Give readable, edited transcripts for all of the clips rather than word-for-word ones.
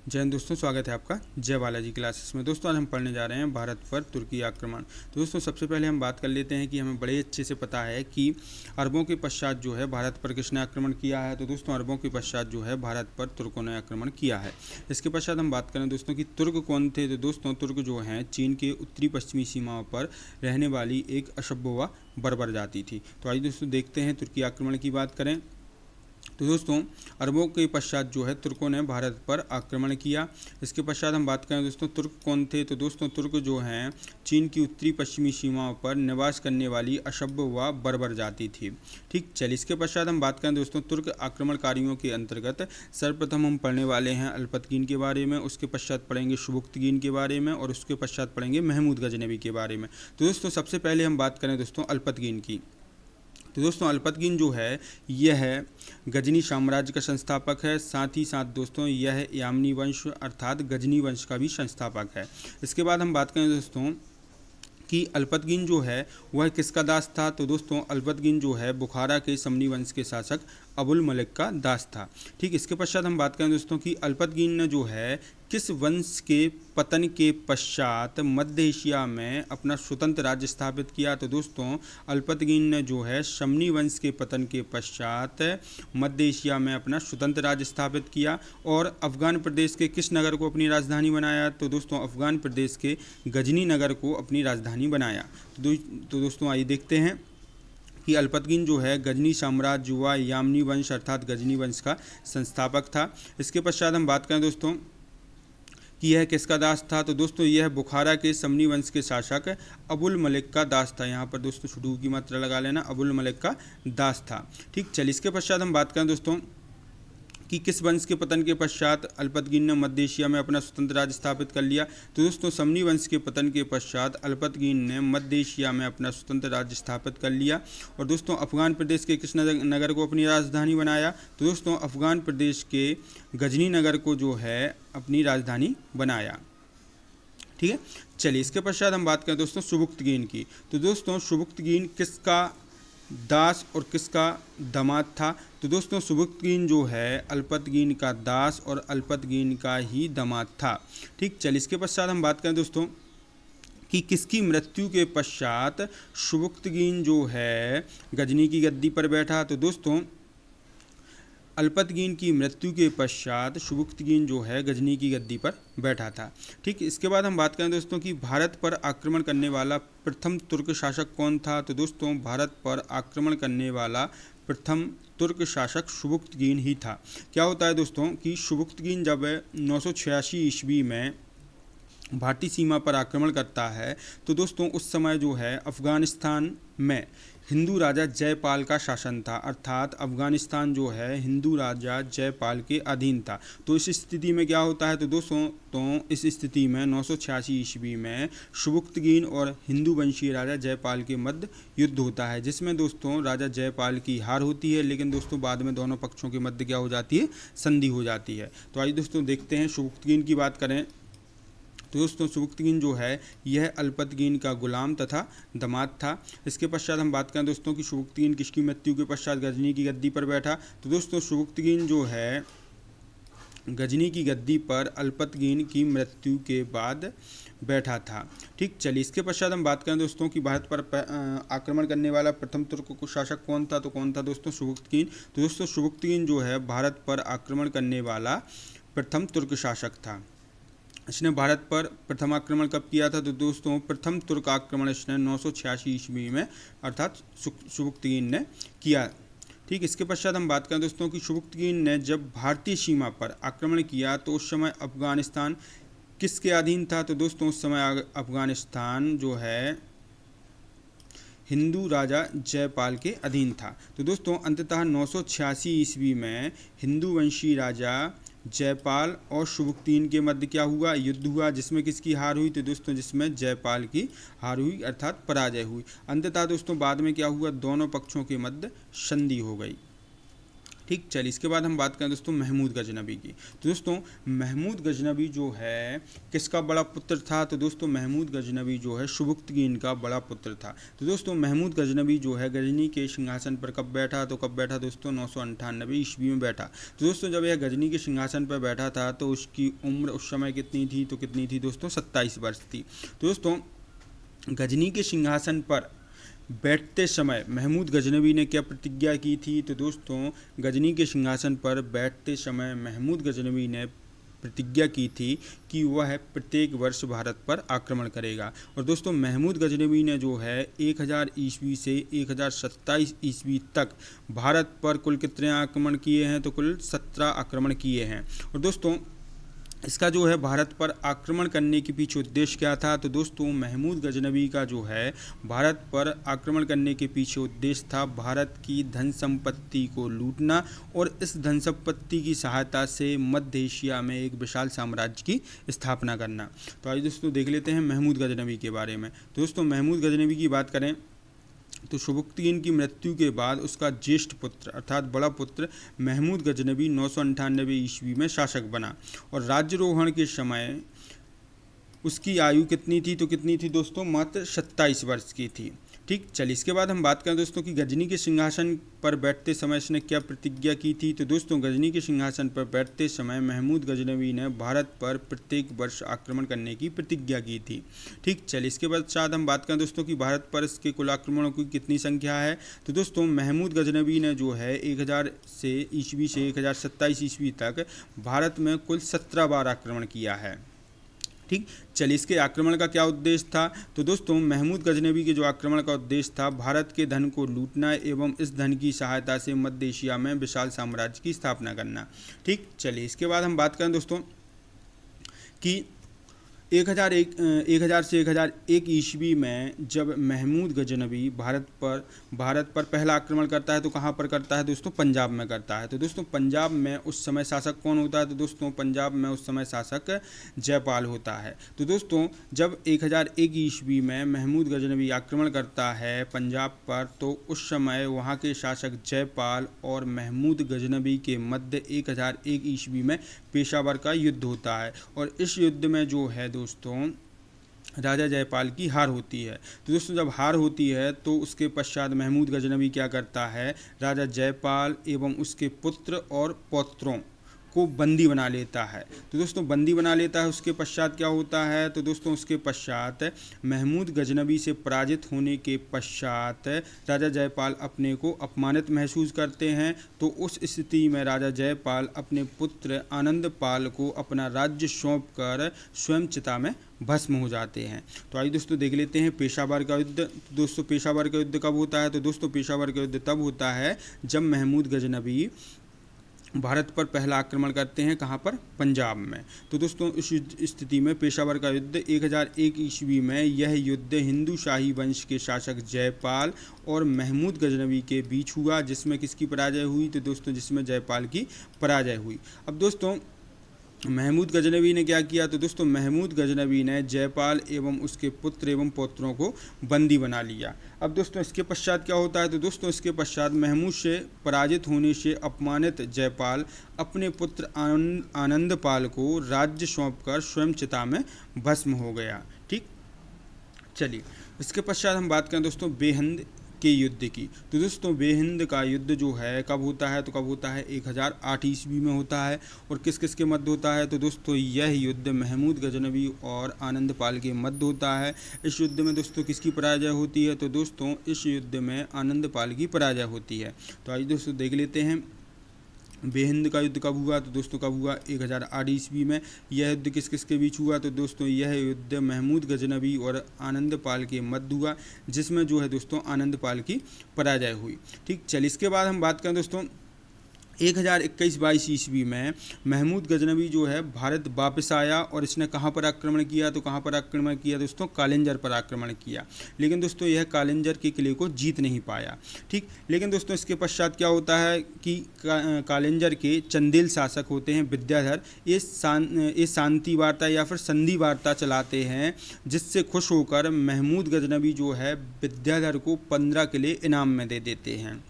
जय हिंद दोस्तों, स्वागत है आपका जय बालाजी क्लासेस में। दोस्तों आज हम पढ़ने जा रहे हैं भारत पर तुर्की आक्रमण। तो दोस्तों सबसे पहले हम बात कर लेते हैं कि हमें बड़े अच्छे से पता है कि अरबों के पश्चात जो है भारत पर किसने आक्रमण किया है। तो दोस्तों अरबों के पश्चात जो है भारत पर तुर्कों ने आक्रमण किया है। इसके पश्चात हम बात करें दोस्तों कि तुर्क कौन थे। तो दोस्तों तुर्क जो हैं चीन के उत्तरी पश्चिमी सीमाओं पर रहने वाली एक अशब्य व बर्बर जाति थी। तो आइए दोस्तों देखते हैं तुर्की आक्रमण की बात करें। तो दोस्तों अरबों के पश्चात जो है तुर्कों ने भारत पर आक्रमण किया। इसके पश्चात हम बात करें दोस्तों तुर्क कौन थे। तो दोस्तों तुर्क जो हैं चीन की उत्तरी पश्चिमी सीमाओं पर निवास करने वाली अशब्य व बर्बर जाति थी। ठीक, चलिए इसके पश्चात हम बात करें दोस्तों तुर्क आक्रमणकारियों के अंतर्गत सर्वप्रथम हम पढ़ने वाले हैं अल्पतकीन के बारे में, उसके पश्चात पढ़ेंगे सुबुक्तगीन के बारे में और उसके पश्चात पढ़ेंगे महमूद गजनवी के बारे में। तो दोस्तों सबसे पहले हम बात करें दोस्तों अल्पतकीन की। तो दोस्तों अल्पतकीन जो है यह है गजनी साम्राज्य का संस्थापक है। साथ ही साथ दोस्तों यह यामनी वंश अर्थात गजनी वंश का भी संस्थापक है। इसके बाद हम बात करें दोस्तों कि अल्पतकीन जो है वह किसका दास था। तो दोस्तों अल्पतकीन जो है बुखारा के समनी वंश के शासक अबुल मलिक का दास था। ठीक, इसके पश्चात हम बात करें दोस्तों कि अल्पतकीन ने जो है किस वंश के पतन के पश्चात मध्य एशिया में अपना स्वतंत्र राज्य स्थापित किया। तो दोस्तों अल्पतकीन ने जो है शमनी वंश के पतन के पश्चात मध्य एशिया में अपना स्वतंत्र राज्य स्थापित किया और अफगान प्रदेश के किस नगर को अपनी राजधानी बनाया। तो दोस्तों अफगान प्रदेश के गजनी नगर को अपनी राजधानी बनाया। तो दोस्तों आइए देखते हैं कि अल्पतकीन जो है गजनी साम्राज्य व यामनी वंश अर्थात गजनी वंश का संस्थापक था। इसके पश्चात हम बात करें दोस्तों कि यह किसका दास था। तो दोस्तों यह बुखारा के समनी वंश के शासक अबुल मलिक का दास था। यहाँ पर दोस्तों शुरू की मात्रा लगा लेना, अबुल मलिक का दास था। ठीक, चलिए इसके पश्चात हम बात करें दोस्तों कि किस वंश के पतन के पश्चात अल्पतकीन ने मध्य एशिया में अपना स्वतंत्र राज्य स्थापित कर लिया। तो दोस्तों समनी वंश के पतन के पश्चात अल्पतकीन ने मध्य एशिया में अपना स्वतंत्र राज्य स्थापित कर लिया और दोस्तों अफगान प्रदेश के किस नगर को अपनी राजधानी बनाया। तो दोस्तों अफगान प्रदेश के गजनी नगर को जो है अपनी राजधानी बनाया। ठीक है, चलिए इसके पश्चात हम बात करें दोस्तों सुबुक्तगीन की। तो दोस्तों सुबुक्तगीन किसका दास और किसका दामाद था। तो दोस्तों सुबुक्तगीन जो है अल्पतकीन का दास और अल्पतकीन का ही दामाद था। ठीक, चलिए इसके पश्चात हम बात करें दोस्तों कि किसकी मृत्यु के पश्चात सुबुक्तगीन जो है गजनी की गद्दी पर बैठा। तो दोस्तों अल्पतकीन की मृत्यु के पश्चात सुबुक्तगीन जो है गजनी की गद्दी पर बैठा था। ठीक, इसके बाद हम बात करें दोस्तों कि भारत पर आक्रमण करने वाला प्रथम तुर्क शासक कौन था। तो दोस्तों भारत पर आक्रमण करने वाला प्रथम तुर्क शासक सुबुक्तगीन ही था। क्या होता है दोस्तों कि सुबुक्तगीन जब 986 ईस्वी में भारतीय सीमा पर आक्रमण करता है तो दोस्तों उस समय जो है अफ़गानिस्तान में हिंदू राजा जयपाल का शासन था, अर्थात अफ़गानिस्तान जो है हिंदू राजा जयपाल के अधीन था। तो इस स्थिति में क्या होता है तो दोस्तों इस स्थिति में 986 ईस्वी में सुबुक्तगीन और हिंदू वंशीय राजा जयपाल के मध्य युद्ध होता है, जिसमें दोस्तों राजा जयपाल की हार होती है, लेकिन दोस्तों बाद में दोनों पक्षों के मध्य क्या हो जाती है, संधि हो जाती है। तो आइए दोस्तों देखते हैं सुबुक्तगीन की बात करें। तो दोस्तों सुबुक्तगीन जो है यह अल्पतकीन का गुलाम तथा दामाद था। इसके पश्चात हम बात करें दोस्तों कि सुबुक्तगीन किसकी मृत्यु के पश्चात गजनी की गद्दी पर बैठा। तो दोस्तों सुबुक्तगीन जो है गजनी की गद्दी पर अल्पतकीन की मृत्यु के बाद बैठा था। ठीक, चलिए इसके पश्चात हम बात करें दोस्तों कि भारत पर आक्रमण करने वाला प्रथम तुर्क शासक कौन था। तो कौन था दोस्तों, सुबुक्तगीन। तो दोस्तों सुबुक्तगीन जो है भारत पर आक्रमण करने वाला प्रथम तुर्क शासक था। इसने भारत पर प्रथम आक्रमण कब किया था। तो दोस्तों प्रथम तुर्क आक्रमण इसने 986 ईस्वी में अर्थात सुबुक्तगीन ने किया। ठीक, इसके पश्चात हम बात करें दोस्तों कि सुबुक्तगीन ने जब भारतीय सीमा पर आक्रमण किया तो उस समय अफगानिस्तान किसके अधीन था। तो दोस्तों उस समय अफगानिस्तान जो है हिंदू राजा जयपाल के अधीन था। तो दोस्तों अंततः 986 ईस्वी में हिंदू वंशी राजा जयपाल और सुबुक्तगीन के मध्य क्या हुआ, युद्ध हुआ, जिसमें किसकी हार हुई। तो दोस्तों जिसमें जयपाल की हार हुई अर्थात पराजय हुई। अंततः दोस्तों बाद में क्या हुआ, दोनों पक्षों के मध्य संधि हो गई। ठीक, चलिए इसके बाद हम बात करें दोस्तों महमूद गजनबी की। तो दोस्तों महमूद गजनबी जो है किसका बड़ा पुत्र था? तो दोस्तों महमूद गजनबी जो है सुबुक्तगीन का बड़ा पुत्र था। तो दोस्तों महमूद गजनबी जो है गजनी के सिंहासन पर कब बैठा? तो कब बैठा दोस्तों? 998 ईस्वी में बैठा। तो दोस्तों जब यह गजनी के सिंहासन पर बैठा था तो उसकी उम्र उस समय कितनी थी? तो कितनी थी दोस्तों? 27 वर्ष थी। तो दोस्तों गजनी के सिंहासन पर बैठते समय महमूद गजनबी ने क्या प्रतिज्ञा की थी? तो दोस्तों गजनी के सिंहासन पर बैठते समय महमूद गजनबी ने प्रतिज्ञा की थी कि वह प्रत्येक वर्ष भारत पर आक्रमण करेगा। और दोस्तों महमूद गजनबी ने जो है 1000 ईस्वी से 1027 ईस्वी तक भारत पर कुल कितने आक्रमण किए हैं? तो कुल 17 आक्रमण किए हैं। और दोस्तों इसका जो है भारत पर आक्रमण करने के पीछे उद्देश्य क्या था? तो दोस्तों महमूद गजनबी का जो है भारत पर आक्रमण करने के पीछे उद्देश्य था भारत की धन संपत्ति को लूटना और इस धन संपत्ति की सहायता से मध्य एशिया में एक विशाल साम्राज्य की स्थापना करना। तो आइए दोस्तों देख लेते हैं महमूद गजनबी के बारे में। तो दोस्तों महमूद गजनबी की बात करें तो सुबुक्तगीन की मृत्यु के बाद उसका ज्येष्ठ पुत्र अर्थात बड़ा पुत्र महमूद गजनबी 998 ईस्वी में शासक बना और राज्यारोहण के समय उसकी आयु कितनी थी? तो कितनी थी दोस्तों? मात्र 27 वर्ष की थी। ठीक, चलिए इसके बाद हम बात करें दोस्तों कि गजनी के सिंहासन पर बैठते समय इसने क्या प्रतिज्ञा की थी? तो दोस्तों गजनी के सिंहासन पर बैठते समय महमूद गजनबी ने भारत पर प्रत्येक वर्ष आक्रमण करने की प्रतिज्ञा की थी। ठीक, चलिए इसके बाद शायद हम बात करें दोस्तों कि भारत पर इसके कुल आक्रमणों की कितनी संख्या है। तो दोस्तों महमूद गजनबी ने जो है 1000 से ईस्वी से 1027 ईस्वी तक भारत में कुल 17 बार आक्रमण किया है। ठीक, चलिए इसके आक्रमण का क्या उद्देश्य था? तो दोस्तों महमूद गजनबी के जो आक्रमण का उद्देश्य था भारत के धन को लूटना एवं इस धन की सहायता से मध्य एशिया में विशाल साम्राज्य की स्थापना करना। ठीक, चलिए इसके बाद हम बात करें दोस्तों कि 1000 से 1001 ईस्वी में जब महमूद गजनबी भारत पर पहला आक्रमण करता है तो कहाँ पर करता है दोस्तों? पंजाब में करता है। तो दोस्तों पंजाब में उस समय शासक कौन होता है? तो दोस्तों पंजाब में उस समय शासक जयपाल होता है। तो दोस्तों जब 1001 ईस्वी में महमूद गजनबी आक्रमण करता है पंजाब पर तो उस समय वहाँ के शासक जयपाल और महमूद गजनबी के मध्य 1001 ईस्वी में पेशावर का युद्ध होता है और इस युद्ध में जो है दोस्तों राजा जयपाल की हार होती है। तो दोस्तों जब हार होती है तो उसके पश्चात महमूद गजनबी क्या करता है? राजा जयपाल एवं उसके पुत्र और पौत्रों को बंदी बना लेता है। तो दोस्तों बंदी बना लेता है, उसके पश्चात क्या होता है? तो दोस्तों उसके पश्चात महमूद गजनबी से पराजित होने के पश्चात राजा जयपाल अपने को अपमानित महसूस करते हैं। तो उस स्थिति में राजा जयपाल अपने पुत्र आनंदपाल को अपना राज्य सौंप कर स्वयं चिता में भस्म हो जाते हैं। तो आइए दोस्तों देख लेते हैं पेशावर का युद्ध। दोस्तों पेशावर का युद्ध कब होता है? तो दोस्तों पेशावर का युद्ध तब होता है जब महमूद गजनबी भारत पर पहला आक्रमण करते हैं। कहाँ पर? पंजाब में। तो दोस्तों इस स्थिति में पेशावर का युद्ध 1001 ईस्वी में यह युद्ध हिंदू शाही वंश के शासक जयपाल और महमूद गजनबी के बीच हुआ, जिसमें किसकी पराजय हुई? तो दोस्तों जिसमें जयपाल की पराजय हुई। अब दोस्तों महमूद गजनबी ने क्या किया? तो दोस्तों महमूद गजनबी ने जयपाल एवं उसके पुत्र एवं पौत्रों को बंदी बना लिया। अब दोस्तों इसके पश्चात क्या होता है? तो दोस्तों इसके पश्चात महमूद से पराजित होने से अपमानित जयपाल अपने पुत्र आनंदपाल को राज्य सौंपकर स्वयं चिता में भस्म हो गया। ठीक, चलिए इसके पश्चात हम बात करें दोस्तों बेहिंद के युद्ध की। तो दोस्तों बेहिंद का युद्ध जो है कब होता है? तो कब होता है? 1008 ईस्वी में होता है। और किस किस के मध्य होता है? तो दोस्तों यह युद्ध महमूद गजनबी और आनंदपाल के मध्य होता है। इस युद्ध में दोस्तों किसकी पराजय होती है? तो दोस्तों इस युद्ध में आनंदपाल की पराजय होती है। तो आइए दोस्तों देख लेते हैं बेहिंद का युद्ध कब हुआ? तो दोस्तों कब हुआ? 1008 ईस्वी में। यह युद्ध किस किस के बीच हुआ? तो दोस्तों यह युद्ध महमूद गजनबी और आनंदपाल के मध्य हुआ, जिसमें जो है दोस्तों आनंदपाल की पराजय हुई। ठीक, चलिए इसके बाद हम बात करें दोस्तों 1021-22 ईस्वी में महमूद गजनबी जो है भारत वापस आया और इसने कहाँ पर आक्रमण किया? तो कहाँ पर आक्रमण किया दोस्तों? कालिंजर पर आक्रमण किया। लेकिन दोस्तों यह कालिंजर के किले को जीत नहीं पाया। ठीक, लेकिन दोस्तों इसके पश्चात क्या होता है कि कालिंजर के चंदेल शासक होते हैं विद्याधर, ये शांति वार्ता या फिर संधि वार्ता चलाते हैं, जिससे खुश होकर महमूद गजनबी जो है विद्याधर को 15 किले इनाम में दे देते हैं।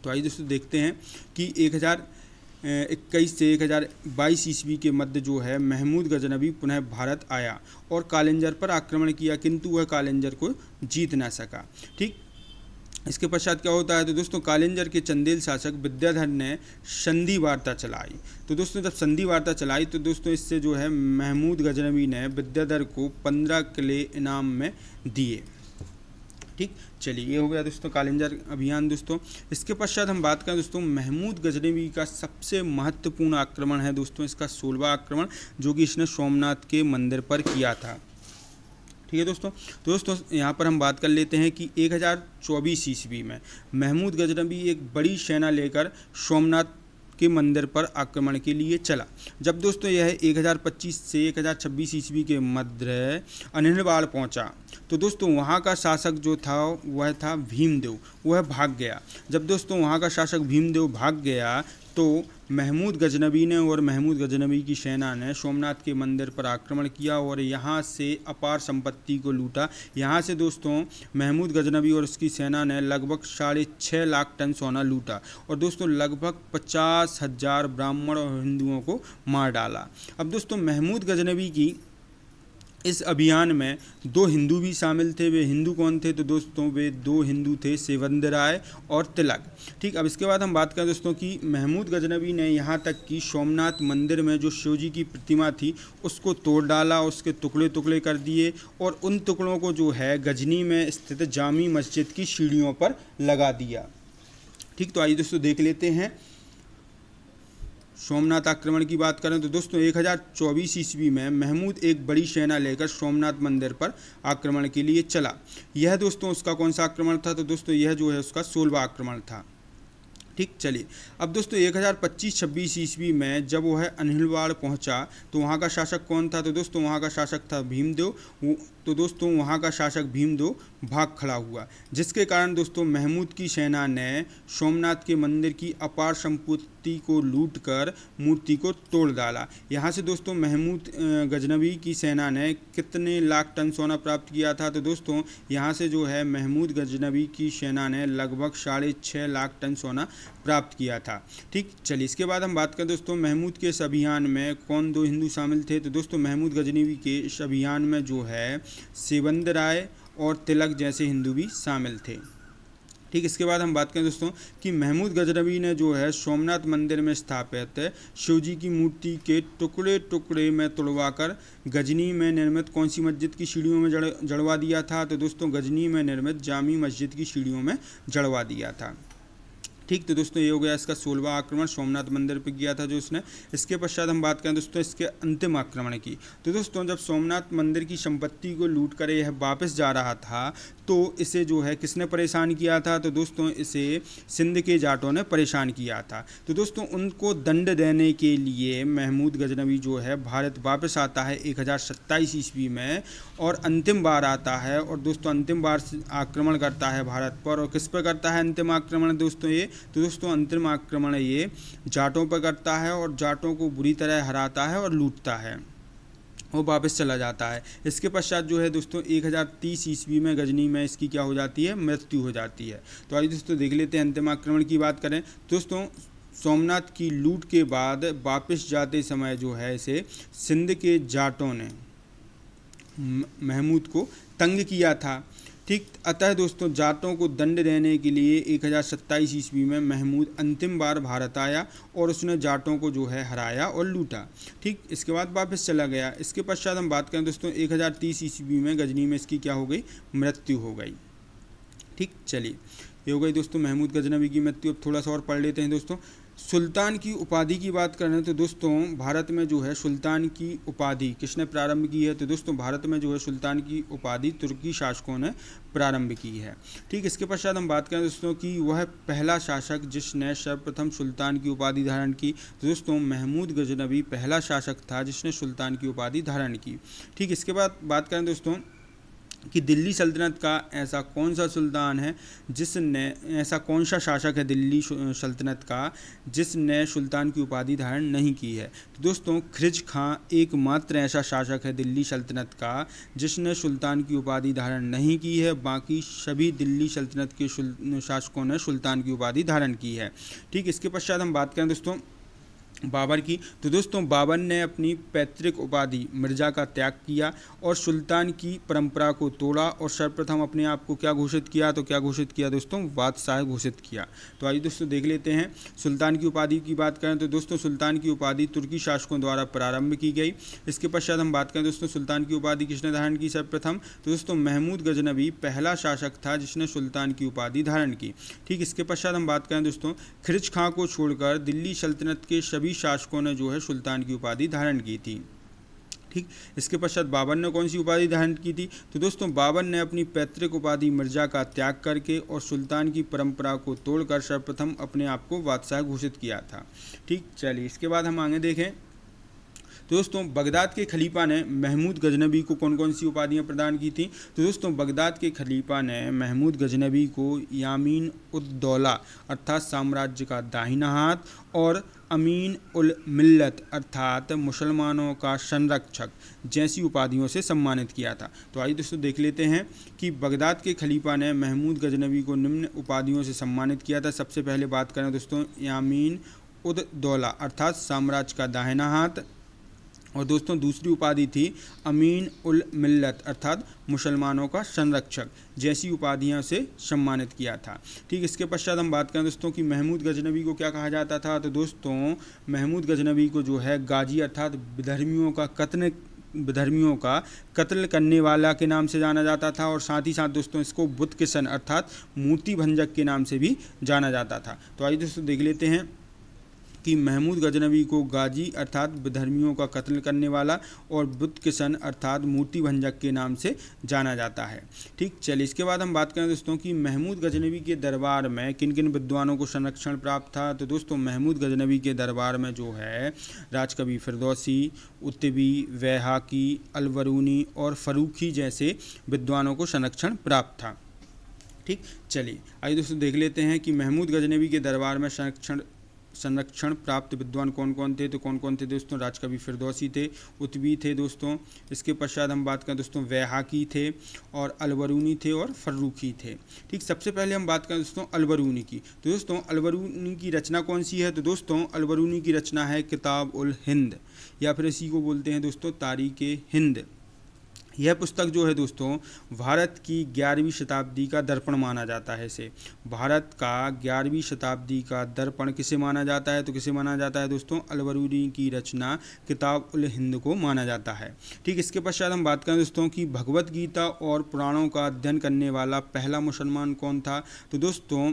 तो आइए दोस्तों देखते हैं कि 1021 से 1022 ईस्वी के मध्य जो है महमूद गजनवी पुनः भारत आया और कालिंजर पर आक्रमण किया, किंतु वह कालिंजर को जीत ना सका। ठीक, इसके पश्चात क्या होता है, तो दोस्तों कालिंजर के चंदेल शासक विद्याधर ने संधि वार्ता चलाई। तो दोस्तों जब संधि वार्ता चलाई तो दोस्तों इससे जो है महमूद गजनवी ने विद्याधर को 15 किले इनाम में दिए। ठीक, चलिए ये हो गया दोस्तों कालिंजर अभियान। दोस्तों इसके पश्चात हम बात करें दोस्तों महमूद गजनवी का सबसे महत्वपूर्ण आक्रमण है दोस्तों इसका 16वां आक्रमण, जो कि इसने सोमनाथ के मंदिर पर किया था। ठीक है दोस्तों, तो दोस्तों यहाँ पर हम बात कर लेते हैं कि 1024 ईस्वी में महमूद गजनवी एक बड़ी सेना लेकर सोमनाथ के मंदिर पर आक्रमण के लिए चला। जब दोस्तों यह 1025 से 1026 ईस्वी के मध्य अनिलवाड़ पहुंचा तो दोस्तों वहाँ का शासक जो था वह था भीमदेव, वह भाग गया। जब दोस्तों वहाँ का शासक भीमदेव भाग गया तो महमूद गजनवी ने और महमूद गजनवी की सेना ने सोमनाथ के मंदिर पर आक्रमण किया और यहाँ से अपार संपत्ति को लूटा। यहाँ से दोस्तों महमूद गजनवी और उसकी सेना ने लगभग 6.5 लाख टन सोना लूटा और दोस्तों लगभग 50,000 ब्राह्मण और हिंदुओं को मार डाला। अब दोस्तों महमूद गजनवी की इस अभियान में 2 हिंदू भी शामिल थे। वे हिंदू कौन थे, तो दोस्तों वे 2 हिंदू थे, सेवंदराय और तिलक। ठीक, अब इसके बाद हम बात करें दोस्तों कि महमूद गजनवी ने यहाँ तक कि सोमनाथ मंदिर में जो शिव जी की प्रतिमा थी उसको तोड़ डाला, उसके टुकड़े टुकड़े कर दिए और उन टुकड़ों को जो है गजनी में स्थित जामी मस्जिद की सीढ़ियों पर लगा दिया। ठीक, तो आइए दोस्तों देख लेते हैं सोमनाथ आक्रमण की बात करें तो दोस्तों 1024 ईस्वी में महमूद एक बड़ी सेना लेकर सोमनाथ मंदिर पर आक्रमण के लिए चला। यह दोस्तों उसका कौन सा आक्रमण था, तो दोस्तों यह जो है उसका 16वां आक्रमण था। ठीक, चलिए अब दोस्तों 1025-26 ईस्वी में जब वह अनिलवाड़ पहुंचा तो वहाँ का शासक कौन था, तो दोस्तों वहाँ का शासक था भीमदेव। तो दोस्तों वहाँ का शासक भीमदेव भाग खड़ा हुआ, जिसके कारण दोस्तों महमूद की सेना ने सोमनाथ के मंदिर की अपार संपत्ति को लूटकर मूर्ति को तोड़ डाला। यहाँ से दोस्तों महमूद गजनवी की सेना ने कितने लाख टन सोना प्राप्त किया था, तो दोस्तों यहाँ से जो है महमूद गजनवी की सेना ने लगभग 6.5 लाख टन सोना प्राप्त किया था। ठीक, चलिए इसके बाद हम बात करें दोस्तों महमूद के इस अभियान में कौन 2 हिंदू शामिल थे, तो दोस्तों महमूद गजनवी के इस अभियान में जो है सेवंदराय और तिलक जैसे हिंदू भी शामिल थे। ठीक, इसके बाद हम बात करें दोस्तों कि महमूद गजनवी ने जो है सोमनाथ मंदिर में स्थापित शिवजी की मूर्ति के टुकड़े टुकड़े में तोड़वाकर गजनी में निर्मित कौन सी मस्जिद की सीढ़ियों में जड़वा दिया था, तो दोस्तों गजनी में निर्मित जामी मस्जिद की सीढ़ियों में जड़वा दिया था। ठीक, तो दोस्तों ये हो गया इसका 16वां आक्रमण, सोमनाथ मंदिर पर किया था जो उसने। इसके पश्चात हम बात करें दोस्तों इसके अंतिम आक्रमण की। तो दोस्तों जब सोमनाथ मंदिर की संपत्ति को लूट कर यह वापस जा रहा था तो इसे जो है किसने परेशान किया था, तो दोस्तों इसे सिंध के जाटों ने परेशान किया था। तो दोस्तों उनको दंड देने के लिए महमूद गजनवी जो है भारत वापस आता है 1027 ईस्वी में और अंतिम बार आता है और दोस्तों अंतिम बार आक्रमण करता है भारत पर। और किस पर करता है अंतिम आक्रमण दोस्तों ये, तो दोस्तों अंतिम आक्रमण ये जाटों पर करता है और जाटों को बुरी तरह हराता है और लूटता है, वो वापस चला जाता है। इसके पश्चात जो है दोस्तों 1030 ईस्वी में गजनी में इसकी क्या हो जाती है, मृत्यु हो जाती है। तो आइए दोस्तों देख लेते हैं अंतिम आक्रमण की बात करें दोस्तों। सोमनाथ की लूट के बाद वापस जाते समय जो है इसे सिंध के जाटों ने महमूद को तंग किया था। ठीक, अतः दोस्तों जाटों को दंड देने के लिए 1027 ईस्वी में महमूद अंतिम बार भारत आया और उसने जाटों को जो है हराया और लूटा। ठीक, इसके बाद वापस चला गया। इसके पश्चात हम बात करें दोस्तों 1030 ईस्वी में गजनी में इसकी क्या हो गई, मृत्यु हो गई। ठीक, चलिए ये हो गई दोस्तों महमूद गजनवी की मृत्यु। अब थोड़ा सा और पढ़ लेते हैं दोस्तों। सुल्तान की उपाधि की बात करें तो दोस्तों भारत में जो है सुल्तान की उपाधि किसने प्रारंभ की है, तो दोस्तों भारत में जो है सुल्तान की उपाधि तुर्की शासकों ने प्रारंभ की है। ठीक, इसके पश्चात हम बात करें दोस्तों कि वह पहला शासक जिसने सर्वप्रथम सुल्तान की उपाधि धारण की, तो दोस्तों महमूद गजनवी पहला शासक था जिसने सुल्तान की उपाधि धारण की। ठीक, इसके बाद बात करें दोस्तों कि दिल्ली सल्तनत का ऐसा कौन सा सुल्तान है जिसने, ऐसा कौन सा शासक है दिल्ली सल्तनत का जिसने सुल्तान की उपाधि धारण नहीं की है। तो दोस्तों ख्रिज खां एकमात्र ऐसा शासक है दिल्ली सल्तनत का जिसने सुल्तान की उपाधि धारण नहीं की है। बाकी सभी दिल्ली सल्तनत के शासकों ने सुल्तान की उपाधि धारण की है। ठीक, इसके पश्चात हम बात करें दोस्तों बाबर की। तो दोस्तों बाबर ने अपनी पैतृक उपाधि मिर्ज़ा का त्याग किया और सुल्तान की परंपरा को तोड़ा और सर्वप्रथम अपने आप को क्या घोषित किया, तो क्या घोषित किया दोस्तों, बादशाह घोषित किया। तो आइए दोस्तों देख लेते हैं सुल्तान की उपाधि की बात करें तो दोस्तों सुल्तान की उपाधि तुर्की शासकों द्वारा प्रारंभ की गई। इसके पश्चात हम बात करें दोस्तों सुल्तान की उपाधि किसने धारण की सर्वप्रथम, तो दोस्तों महमूद गजनबी पहला शासक था जिसने सुल्तान की उपाधि धारण की। ठीक, इसके पश्चात हम बात करें दोस्तों ख्रिज खां को छोड़कर दिल्ली सल्तनत के सभी शासकों ने जो है सुल्तान की उपाधि धारण की थी। ठीक, इसके पश्चात बाबर ने कौन सी उपाधि धारण की थी, तो दोस्तों बाबर ने अपनी पैतृक उपाधि मिर्जा का त्याग करके और सुल्तान की परंपरा को तोड़कर सर्वप्रथम अपने आप को बादशाह घोषित किया था। ठीक, चलिए इसके बाद हम आगे देखें तो दोस्तों बगदाद के खलीफा ने महमूद गजनबी को कौन कौन सी उपाधियां प्रदान की थी। तो दोस्तों बगदाद के खलीफा ने महमूद गजनबी को यामीन उद दौला अर्थात साम्राज्य का दाहिना हाथ और अमीन उल मिल्लत अर्थात मुसलमानों का संरक्षक जैसी उपाधियों से सम्मानित किया था। तो आइए दोस्तों देख लेते हैं कि बगदाद के खलीफा ने महमूद गजनबी को निम्न उपाधियों से सम्मानित किया था। सबसे पहले बात करें दोस्तों यामीन उद दौला अर्थात साम्राज्य का दाहिना हाथ, और दोस्तों दूसरी उपाधि थी अमीन उल मिल्लत अर्थात मुसलमानों का संरक्षक जैसी उपाधियों से सम्मानित किया था। ठीक, इसके पश्चात हम बात करें दोस्तों कि महमूद गजनबी को क्या कहा जाता था, तो दोस्तों महमूद गजनबी को जो है गाजी अर्थात विधर्मियों का कत्ल करने वाला के नाम से जाना जाता था, और साथ ही साथ दोस्तों इसको बुत किशन अर्थात मूर्ति भंजक के नाम से भी जाना जाता था। तो आइए दोस्तों देख लेते हैं कि महमूद गजनबी को गाजी अर्थात विधर्मियों का कत्ल करने वाला और बुत किशन अर्थात मूर्ति भंजक के नाम से जाना जाता है। ठीक, चलिए इसके बाद हम बात करें दोस्तों कि महमूद गजनबी के दरबार में किन किन विद्वानों को संरक्षण प्राप्त था। तो दोस्तों महमूद गजनबी के दरबार में जो है राजकवि फिरदौसी, उतबी, वैहाकी, अलबरूनी और फरूखी जैसे विद्वानों को संरक्षण प्राप्त था। ठीक, चलिए आइए दोस्तों देख लेते हैं कि महमूद गजनबी के दरबार में संरक्षण प्राप्त विद्वान कौन कौन थे। तो कौन कौन थे दोस्तों, राजकवि फिरदौसी थे, उतबी थे दोस्तों, इसके पश्चात हम बात करें दोस्तों वैहाकी थे और अलबरूनी थे और फर्रुखी थे। ठीक, सबसे पहले हम बात करें दोस्तों अलबरूनी की। तो दोस्तों अलबरूनी की रचना कौन सी है, तो दोस्तों अलबरूनी की रचना है किताब उल हिंद या फिर इसी को बोलते हैं दोस्तों तारीख ए हिंद। यह पुस्तक जो है दोस्तों भारत की 11वीं शताब्दी का दर्पण माना जाता है। इसे भारत का 11वीं शताब्दी का दर्पण किसे माना जाता है, तो किसे माना जाता है दोस्तों अलबरूनी की रचना किताब उल हिंद को माना जाता है। ठीक, इसके पश्चात हम बात करें दोस्तों कि भगवत गीता और पुराणों का अध्ययन करने वाला पहला मुसलमान कौन था। तो दोस्तों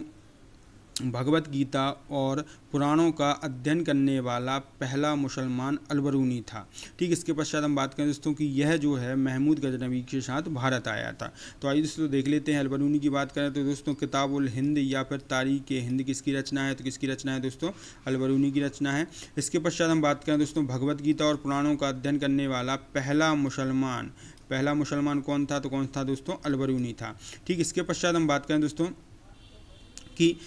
भगवत गीता और पुराणों का अध्ययन करने वाला पहला मुसलमान अलबरूनी था। ठीक, इसके पश्चात हम बात करें दोस्तों कि यह जो है महमूद गजनबी के साथ भारत आया था। तो आइए दोस्तों देख लेते हैं अलबरूनी की बात करें तो दोस्तों किताब उल हिंद या फिर तारीख ए हिंद किसकी रचना है, तो किसकी रचना है दोस्तों अलबरूनी की रचना है। इसके पश्चात हम बात करें दोस्तों भगवत गीता और पुराणों का अध्ययन करने वाला पहला मुसलमान कौन था, तो कौन था दोस्तों अलबरूनी था। ठीक, इसके पश्चात हम बात करें दोस्तों कि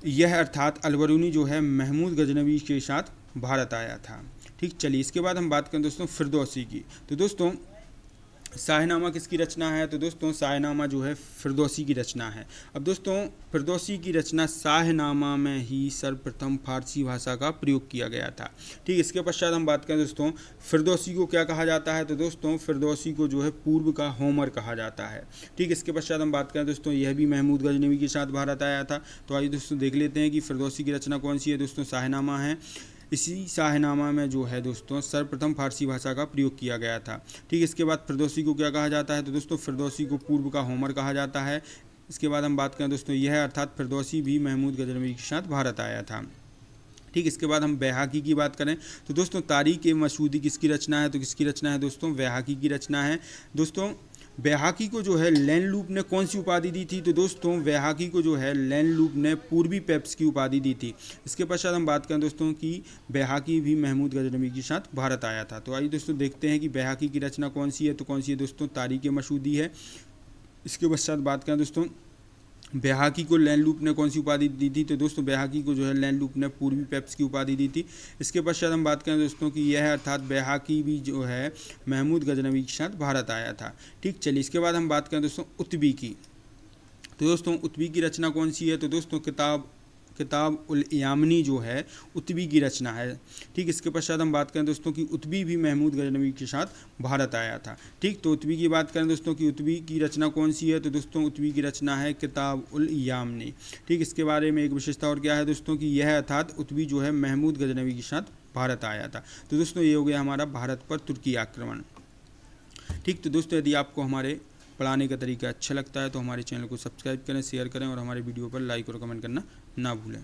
यह अर्थात अलबरूनी जो है महमूद गजनबी के साथ भारत आया था। ठीक, चलिए इसके बाद हम बात करें दोस्तों फिरदौसी की। तो दोस्तों शाहनामा किसकी रचना है, तो दोस्तों शाहनामा जो है फिरदौसी की रचना है। अब दोस्तों फिरदौसी की रचना शाहनामा में ही सर्वप्रथम फारसी भाषा का प्रयोग किया गया था। ठीक, इसके पश्चात हम बात करें दोस्तों फिरदौसी को क्या कहा जाता है, तो दोस्तों फिरदौसी को जो है पूर्व का होमर कहा जाता है। ठीक, इसके पश्चात हम बात करें दोस्तों यह भी महमूद गजनबी के साथ भारत आया था। तो आइए दोस्तों देख लेते हैं कि फिरदौसी की रचना कौन सी है, दोस्तों शाहनामा है। इसी शाहनामा में जो है दोस्तों सर्वप्रथम फारसी भाषा का प्रयोग किया गया था। ठीक, इसके बाद फिरदौसी को क्या कहा जाता है, तो दोस्तों फिरदौसी को पूर्व का होमर कहा जाता है। इसके बाद हम बात करें दोस्तों यह अर्थात फिरदौसी भी महमूद गजनबी के साथ भारत आया था। ठीक, इसके बाद हम बैहाकी की बात करें तो दोस्तों तारीख ए मसूदी किसकी रचना है, तो किसकी रचना है दोस्तों वैहाकी की रचना है। दोस्तों बैहाकी को जो है लैंडलूप ने कौन सी उपाधि दी थी? तो दोस्तों बैहाकी को जो है लैंडलूप ने पूर्वी पेप्स की उपाधि दी थी। इसके पश्चात हम बात करें दोस्तों कि बैहाकी भी महमूद गजनवी के साथ भारत आया था। तो आइए दोस्तों देखते हैं कि बैहाकी की रचना कौन सी है। तो कौन सी है दोस्तों? तारीख मसूदी है। इसके पश्चात बात करें दोस्तों बैहाकी को लैंडलूप ने कौन सी उपाधि दी थी? तो दोस्तों बैहाकी को जो है लैंडलूप ने पूर्वी पेप्स की उपाधि दी थी। इसके पश्चात हम बात करें दोस्तों कि यह अर्थात बैहाकी भी जो है महमूद गजनवी के साथ भारत आया था। ठीक, चलिए इसके बाद हम बात करें दोस्तों उत्बी की। तो दोस्तों उत्बी की रचना कौन सी है? तो दोस्तों किताब उल यामनी जो है उत्बी की रचना है। ठीक, इसके पश्चात हम बात करें दोस्तों कि उत्बी भी महमूद गजनवी के साथ भारत आया था। ठीक, तो उत्बी की बात करें दोस्तों कि उत्बी की रचना कौन सी है? तो दोस्तों उत्बी की रचना है किताब उल यामनी। ठीक, इसके बारे में एक विशेषता और क्या है दोस्तों कि यह अर्थात उत्बी जो है महमूद गजनवी के साथ भारत आया था। तो दोस्तों ये हो गया हमारा भारत पर तुर्की आक्रमण। ठीक, तो दोस्तों यदि आपको हमारे पढ़ाने का तरीका अच्छा लगता है तो हमारे चैनल को सब्सक्राइब करें, शेयर करें और हमारे वीडियो पर लाइक और कमेंट करना ना भूलें।